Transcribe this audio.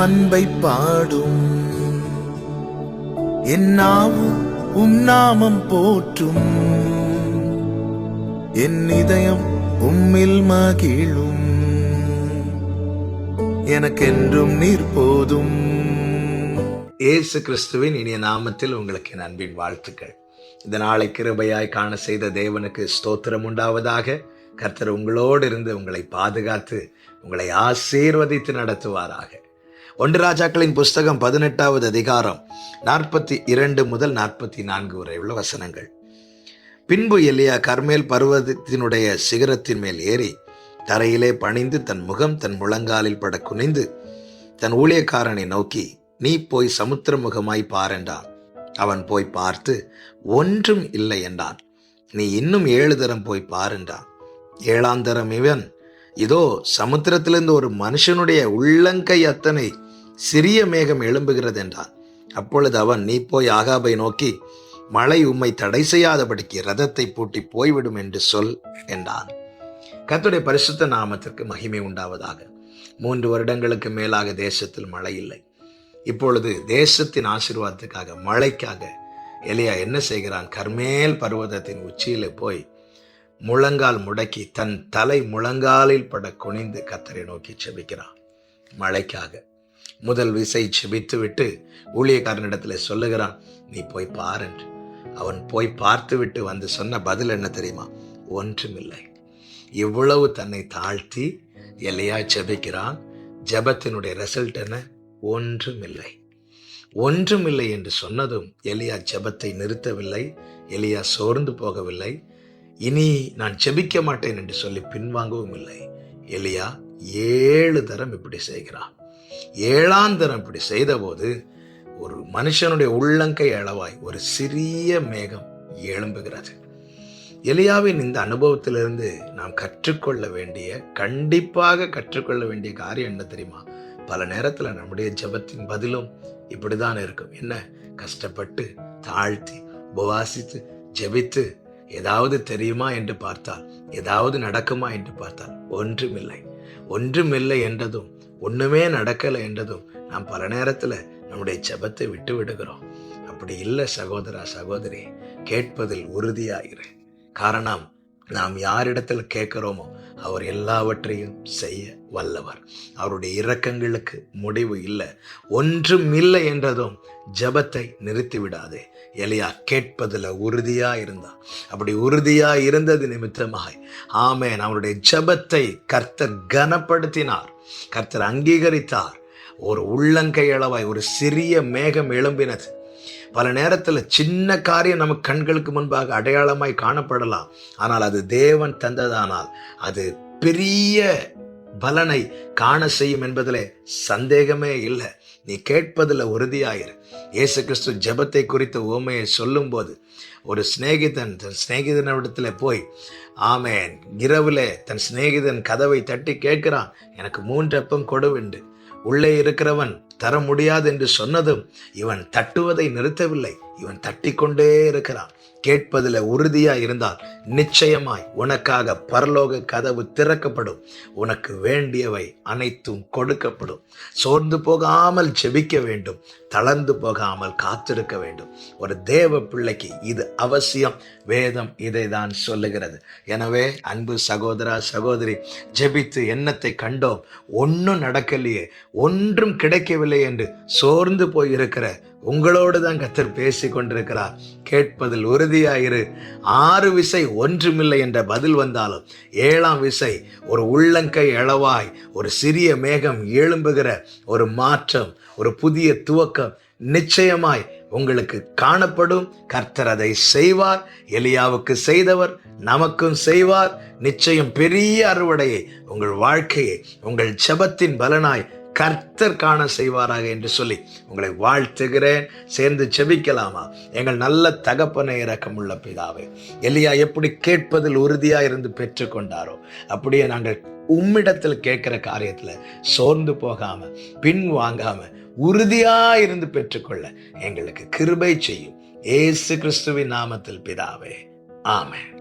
அன்பை பாடும், என் நாவும் நாமம் போற்றும், என் இதயம் உம்மில் மகிழும், எனக்கென்றும் நீர் போதும். இயேசு கிறிஸ்துவின் இனிய நாமத்தில் உங்களுக்கு என் அன்பின் வாழ்த்துக்கள். இந்த நாளை கிருபையாய் காண செய்த தேவனுக்கு ஸ்தோத்திரம் உண்டாவதாக. கர்த்தர் உங்களோடு இருந்து உங்களை பாதுகாத்து உங்களை ஆசீர்வதித்து நடத்துவாராக. 1 ராஜாக்களின் புஸ்தகம் 18வது அதிகாரம் 42 முதல் 44 வரை உள்ள வசனங்கள். பின்பு எலியா கர்மேல் பர்வதத்தினுடைய சிகரத்தின் மேல் ஏறி தரையிலே பணிந்து தன் முகம் தன் முழங்காலில் பட குனிந்து தன் ஊழியக்காரனை நோக்கி, நீ போய் சமுத்திர முகமாய் பார் என்றான். அவன் போய் பார்த்து ஒன்றும் இல்லை என்றான். நீ இன்னும் 7 தரம் போய் பார் என்றான். 7ஆம் தரம் இவன், இதோ சமுத்திரத்திலிருந்து ஒரு மனுஷனுடைய உள்ளங்கை அத்தனை சிறிய மேகம் எழும்புகிறது என்றான். அப்பொழுது அவன், நீ போய் ஆகாபை நோக்கி, மழை உம்மை தடை செய்யாதபடிக்கு ரதத்தை பூட்டி போய்விடும் என்று சொல் என்றான். கர்த்தருடைய பரிசுத்த நாமத்திற்கு மகிமை உண்டாவதாக. 3 வருடங்களுக்கு மேலாக தேசத்தில் மழை இல்லை. இப்பொழுது தேசத்தின் ஆசீர்வாதத்துக்காக, மழைக்காக எலியா என்ன செய்கிறான்? கர்மேல் பர்வதத்தின் உச்சியிலே போய் முழங்கால் முடக்கி தன் தலை முழங்காலில் பட குனிந்து கர்த்தரை நோக்கி செபிக்கிறான். மழைக்காக முதல் விசை செபித்து விட்டு ஊழியக்காரனிடத்தில் சொல்லுகிறான், நீ போய் பார் என்று. அவன் போய் பார்த்து விட்டு வந்து சொன்ன பதில் என்ன தெரியுமா? ஒன்றுமில்லை. இவ்வளவு தன்னை தாழ்த்தி எலியா செபிக்கிறான். ஜெபத்தினுடைய ரிசல்ட் என்ன? ஒன்றுமில்லை. ஒன்றுமில்லை என்று சொன்னதும் எலியா ஜெபத்தை நிறுத்தவில்லை. எலியா சோர்ந்து போகவில்லை. இனி நான் ஜெபிக்க மாட்டேன் என்று சொல்லி பின்வாங்கவும் இல்லை. எலியா 7 தரம் இப்படி செய்கிறான். 7ஆம் தரம் இப்படி செய்தபோது ஒரு மனுஷனுடைய உள்ளங்கை அளவாய் ஒரு சிறிய மேகம் எழும்புகிறது. எலியாவின் இந்த அனுபவத்திலிருந்து நாம் கண்டிப்பாக கற்றுக்கொள்ள வேண்டிய காரியம் என்ன தெரியுமா? பல நேரத்தில் நம்முடைய ஜெபத்தின் பதிலும் இப்படிதான் இருக்கும். என்ன? கஷ்டப்பட்டு தாழ்த்தி உபவாசித்து ஜெபித்து ஏதாவது தெரியுமா என்று பார்த்தால், ஏதாவது நடக்குமா என்று பார்த்தால் ஒன்றுமில்லை என்றதும், ஒண்ணுமே நடக்கலை என்றதும் நாம் பல நேரத்தில் நம்முடைய ஜெபத்தை விட்டு விடுகிறோம். அப்படி இல்லை சகோதரா சகோதரி, கேட்பதில் உறுதியாயிரு. காரணம், நாம் யாரிடத்தில் கேட்கிறோமோ அவர் எல்லாவற்றையும் செய்ய வல்லவர். அவருடைய இரக்கங்களுக்கு முடிவு இல்லை. ஒன்றுமில்லை என்றதும் ஜெபத்தை நிறுத்திவிடாதே. எலியா கேட்பதில் உறுதியா இருந்தான். அப்படி உறுதியா இருந்தது நிமித்தமாய் ஆமென், அவருடைய ஜெபத்தை கர்த்தர் கனப்படுத்தினார், கர்த்தர் அங்கீகரித்தார். ஒரு உள்ளங்கை அளவாய் ஒரு சிறிய மேகம் எழும்பினது. பல நேரத்தில் சின்ன காரியம் நமக்கு கண்களுக்கு முன்பாக அடையாளமாய் காணப்படலாம். ஆனால் அது தேவன் தந்ததானால் அது பெரிய பலனை காண செய்யும் என்பதிலே சந்தேகமே இல்லை. நீ கேட்பதில் உறுதியாயிரு. இயேசு கிறிஸ்து ஜெபத்தை குறித்த உவமையை சொல்லும் போது, ஒரு சிநேகிதன் தன் சிநேகிதனிடத்தில் போய் ஆமென் இரவில் தன் சிநேகிதன் கதவை தட்டி கேட்கிறான், எனக்கு 3 அப்பம் கொடுவென்று. உள்ளே இருக்கிறவன் தர முடியாது என்று சொன்னதும் இவன் தட்டுவதை நிறுத்தவில்லை. இவன் தட்டிக்கொண்டே இருக்கிறான். கேட்பதில் உறுதியா இருந்தால் நிச்சயமாய் உனக்காக பரலோக கதவு திறக்கப்படும். உனக்கு வேண்டியவை அனைத்தும் கொடுக்கப்படும். சோர்ந்து போகாமல் ஜெபிக்க வேண்டும். தளர்ந்து போகாமல் காத்திருக்க வேண்டும். ஒரு தேவ பிள்ளைக்கு இது அவசியம். வேதம் இதை தான் சொல்லுகிறது. எனவே அன்பு சகோதரா சகோதரி, ஜெபித்து எண்ணத்தை கண்டோம், ஒன்றும் நடக்கலையே, ஒன்றும் கிடைக்கவில்லை என்று சோர்ந்து போயிருக்கிற உங்களோடு தான் கர்த்தர் பேசி கொண்டிருக்கிறார். கேட்பதில் உறுதியாயிரு. 6 விசை ஒன்றுமில்லை என்ற பதில் வந்தாலும் 7ஆம் விசை ஒரு உள்ளங்கை அளவாய் ஒரு சிறிய மேகம் எழும்புகிற ஒரு மாற்றம், ஒரு புதிய துவக்கம் நிச்சயமாய் உங்களுக்கு காணப்படும். கர்த்தர் அதை செய்வார். எலியாவுக்கு செய்தவர் நமக்கும் செய்வார். நிச்சயம் பெரிய அறுவடையை உங்கள் வாழ்க்கையை உங்கள் ஜெபத்தின் பலனாய் கர்த்தர் காண செய்வாராக என்று சொல்லி உங்களை வாழ்த்துகிறேன். சேர்ந்து ஜெபிக்கலாமா? எங்கள் நல்ல தகப்பனை இரக்கமுள்ள பிதாவே, எலியா எப்படி கேட்பதில் உறுதியா இருந்து பெற்றுக்கொண்டாரோ அப்படியே நாங்கள் உம்மிடத்தில் கேட்கிற காரியத்துல சோர்ந்து போகாம பின் வாங்காம உறுதியா இருந்து பெற்றுக்கொள்ள எங்களுக்கு கிருபை செய்யும். இயேசு கிறிஸ்துவின் நாமத்தில் பிதாவே, ஆமென்.